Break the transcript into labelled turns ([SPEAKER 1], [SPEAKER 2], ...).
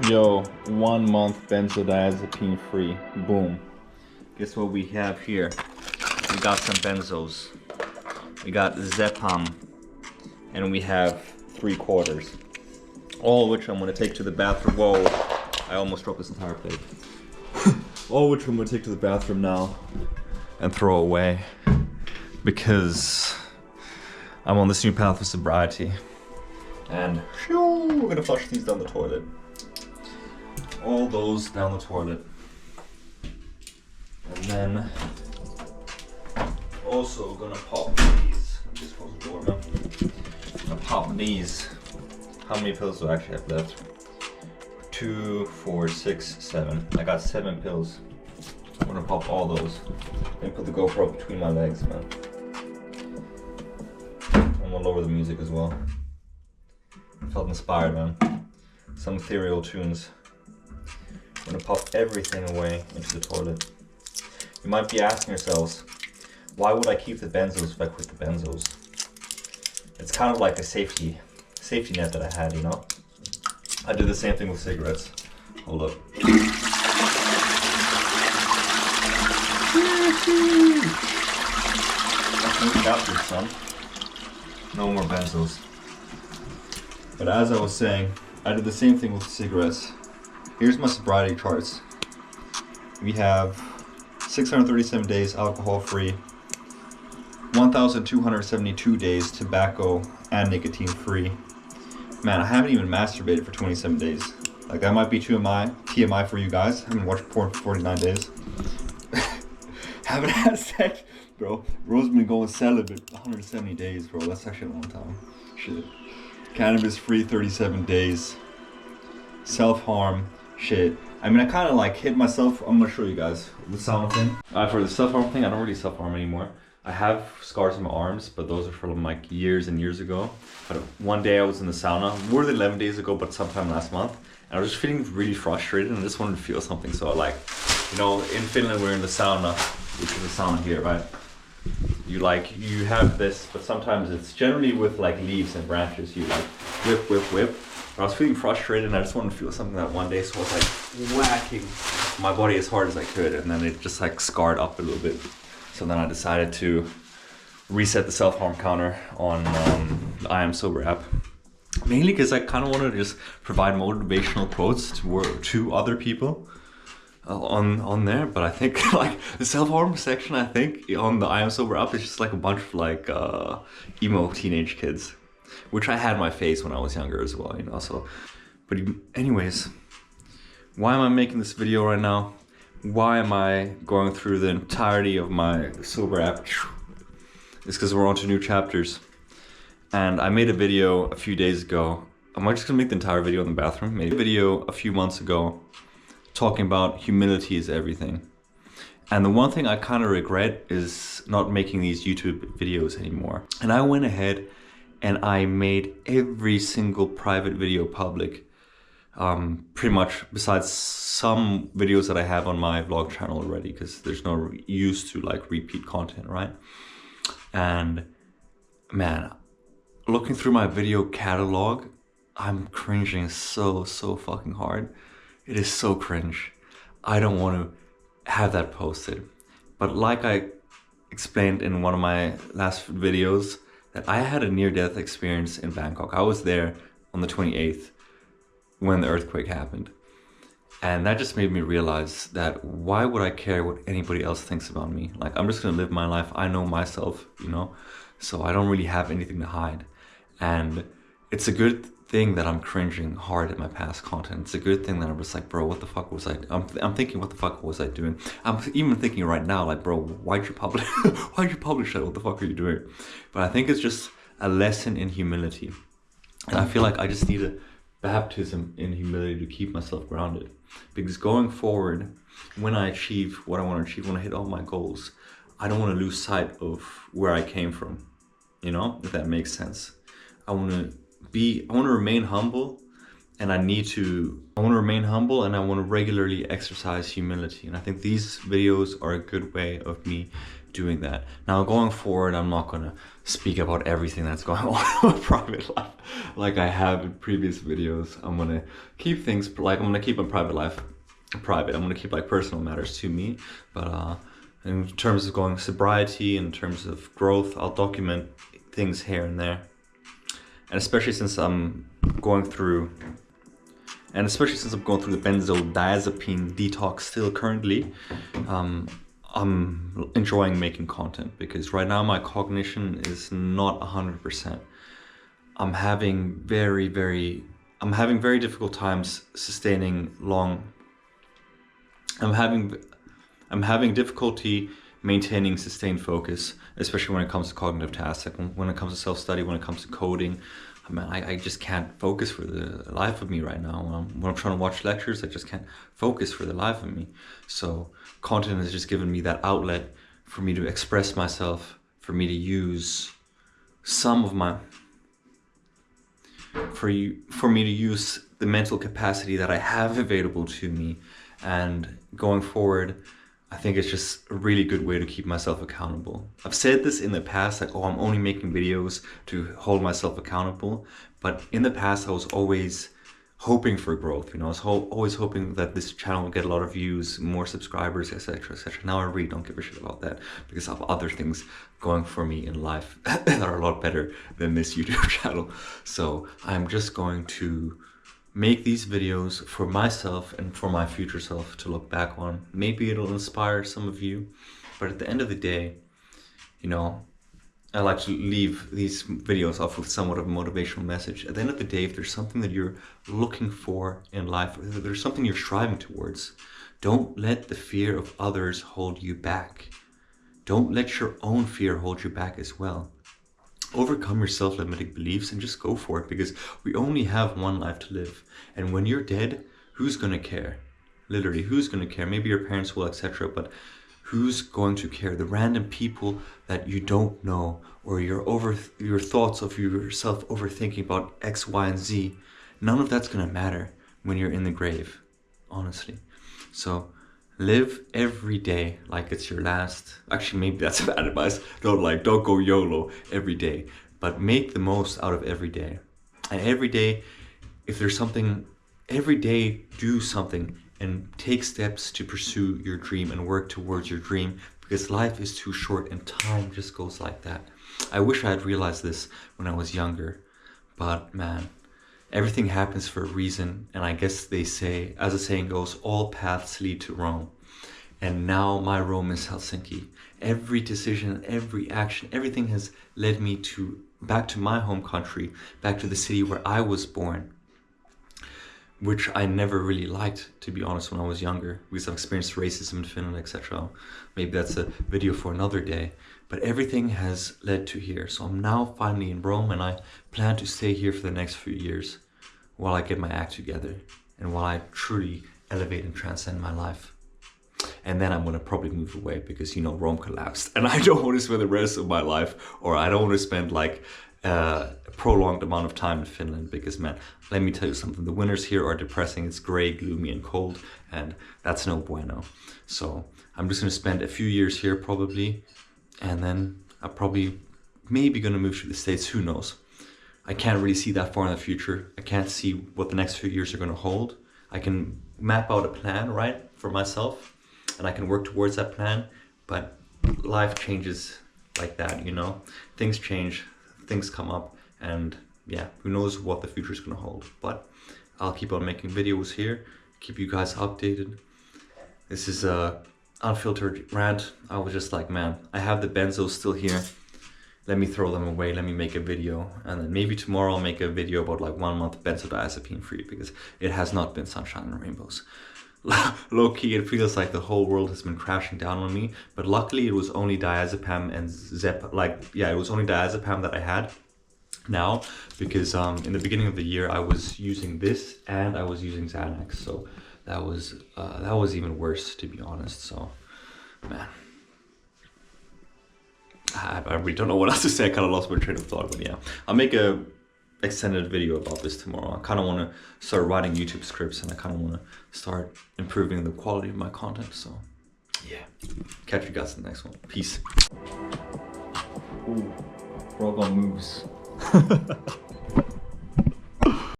[SPEAKER 1] Yo, 1 month benzodiazepine free. Boom. Guess what we have here? We got some benzos. We got Zepam. And we have 3/4. All of which I'm gonna take to the bathroom. Whoa, I almost dropped this entire plate. All of which I'm gonna take to the bathroom now and throw away. Because I'm on this new path of sobriety. And we're gonna flush these down the toilet. All those down the toilet. And then also gonna pop these. Just close the door now. Gonna pop these. How many pills do I actually have left? 2, 4, 6, 7. I got 7 pills. I'm gonna pop all those and put the GoPro between my legs, man. I'm gonna lower the music as well. I felt inspired, man. Some ethereal tunes. I'm gonna pop everything away into the toilet. You might be asking yourselves, why would I keep the benzos if I quit the benzos? It's kind of like a safety net that I had, you know? I did the same thing with cigarettes. Hold up. That's no chapters, son. No more benzos. But as I was saying, I did the same thing with cigarettes. Here's my sobriety charts. We have 637 days alcohol free, 1,272 days tobacco and nicotine free. Man, I haven't even masturbated for 27 days. Like, that might be TMI for you guys. I haven't watched porn for 49 days. Haven't had sex, bro. Bro's been going celibate 170 days, bro. That's actually a long time. Shit. Cannabis free 37 days. Self-harm. Shit. I mean, I kind of like hit myself. I'm gonna show you guys the self-harm thing. For the self-harm thing, I don't really self-harm anymore. I have scars on my arms, but those are from like years and years ago. But one day I was in the sauna, more than 11 days ago, but sometime last month. And I was just feeling really frustrated and I just wanted to feel something. So I like, you know, in Finland we're in the sauna, which is a sauna here, right? You have this, but sometimes it's generally with like leaves and branches. You like whip, whip, whip. But I was feeling frustrated and I just wanted to feel something that one day. So I was like whacking my body as hard as I could. And then it just like scarred up a little bit. So then I decided to reset the self-harm counter on the I Am Sober app. Mainly because I kind of wanted to just provide motivational quotes to other people on there. But I think like the self-harm section, I think on the I Am Sober app is just like a bunch of like emo teenage kids, which I had in my face when I was younger as well, you know. So, but anyways, why am I making this video right now? Why am I going through the entirety of my sober app? It's because we're on to new chapters. And I made a video a few days ago. I'm just gonna make the entire video in the bathroom. Made a video a few months ago talking about humility is everything. And the one thing I kind of regret is not making these YouTube videos anymore. And I went ahead and I made every single private video public. Pretty much besides some videos that I have on my vlog channel already, because there's no use to like repeat content, right? And man, looking through my video catalog, I'm cringing so fucking hard. It is so cringe. I don't want to have that posted. But like I explained in one of my last videos, that I had a near-death experience in Bangkok. I was there on the 28th. When the earthquake happened. And that just made me realize that why would I care what anybody else thinks about me? Like, I'm just gonna live my life. I know myself, you know? So I don't really have anything to hide. And it's a good thing that I'm cringing hard at my past content. It's a good thing that I'm just like, bro, what the fuck was I'm thinking, what the fuck was I doing? I'm even thinking right now, like, bro, why'd you publish that? What the fuck are you doing? But I think it's just a lesson in humility. And I feel like I just need a baptism in humility to keep myself grounded, because going forward, when I achieve what I want to achieve, when I hit all my goals, I don't want to lose sight of where I came from, you know, if that makes sense. I want to remain humble, and I want to remain humble, and I want to regularly exercise humility. And I think these videos are a good way of me doing that. Now going forward, I'm not going to speak about everything that's going on in my private life like I have in previous videos. I'm going to keep things, like I'm going to keep my private life private. I'm going to keep like personal matters to me. But in terms of going sobriety, in terms of growth, I'll document things here and there. And especially since I'm going through the benzodiazepine detox still currently, I'm enjoying making content, because right now my cognition is not 100%. I'm having very difficult times sustaining I'm having difficulty maintaining sustained focus, especially when it comes to cognitive tasks, like when it comes to self-study, when it comes to coding. I mean, I just can't focus for the life of me right now. When I'm trying to watch lectures, I just can't focus for the life of me. So content has just given me that outlet for me to express myself, for me to use some of my, for me to use the mental capacity that I have available to me. And going forward, I think it's just a really good way to keep myself accountable. I've said this in the past, like, oh, I'm only making videos to hold myself accountable. But in the past, I was always hoping for growth. You know, I was always hoping that this channel would get a lot of views, more subscribers, etc., etc. Now I really don't give a shit about that, because I have other things going for me in life that are a lot better than this YouTube channel. So I'm just going to make these videos for myself and for my future self to look back on. Maybe it'll inspire some of you, but at the end of the day, you know, I like to leave these videos off with somewhat of a motivational message. At the end of the day, if there's something that you're looking for in life, or if there's something you're striving towards, don't let the fear of others hold you back. Don't let your own fear hold you back as well. Overcome your self-limiting beliefs and just go for it, because we only have one life to live. And when you're dead, who's gonna care? Literally, who's gonna care? Maybe your parents will, etc., but who's going to care? The random people that you don't know, or your thoughts of yourself overthinking about X, Y, and Z, none of that's gonna matter when you're in the grave, honestly. So live every day like it's your last. Actually, maybe that's bad advice. Don't go YOLO every day, but make the most out of every day. And every day, if there's something, every day do something and take steps to pursue your dream and work towards your dream, because life is too short and time just goes like that. I wish I had realized this when I was younger, but man, everything happens for a reason. And I guess they say, as the saying goes, all paths lead to Rome. And now my Rome is Helsinki. Every decision, every action, everything has led me back to my home country, back to the city where I was born, which I never really liked, to be honest, when I was younger, because I've experienced racism in Finland, etc. Maybe that's a video for another day. But everything has led to here. So I'm now finally in Rome, and I plan to stay here for the next few years while I get my act together and while I truly elevate and transcend my life. And then I'm going to probably move away, because, you know, Rome collapsed, and I don't want to spend the rest of my life, or I don't want to spend like a prolonged amount of time in Finland, because, man, let me tell you something, the winters here are depressing. It's gray, gloomy, and cold, and that's no bueno. So I'm just going to spend a few years here probably, and then I'm probably maybe going to move to the States. Who knows? I can't really see that far in the future. I can't see what the next few years are going to hold. I can map out a plan, right, for myself, and I can work towards that plan, but life changes like that, you know? Things change, things come up, and yeah, who knows what the future is going to hold. But I'll keep on making videos here, keep you guys updated. This is a unfiltered rant. I was just like, man, I have the benzos still here. Let me throw them away, let me make a video, and then maybe tomorrow I'll make a video about like 1 month benzodiazepine free, because it has not been sunshine and rainbows. Low-key, it feels like the whole world has been crashing down on me, but luckily it was only diazepam and it was only diazepam that I had now, because in the beginning of the year I was using this and I was using Xanax, so that was even worse, to be honest. So man, I really don't know what else to say. I kind of lost my train of thought, but yeah, I'll make a extended video about this tomorrow. I kind of want to start writing YouTube scripts, and I kind of want to start improving the quality of my content. So yeah, catch you guys in the next one. Peace. Ooh, frog on moves.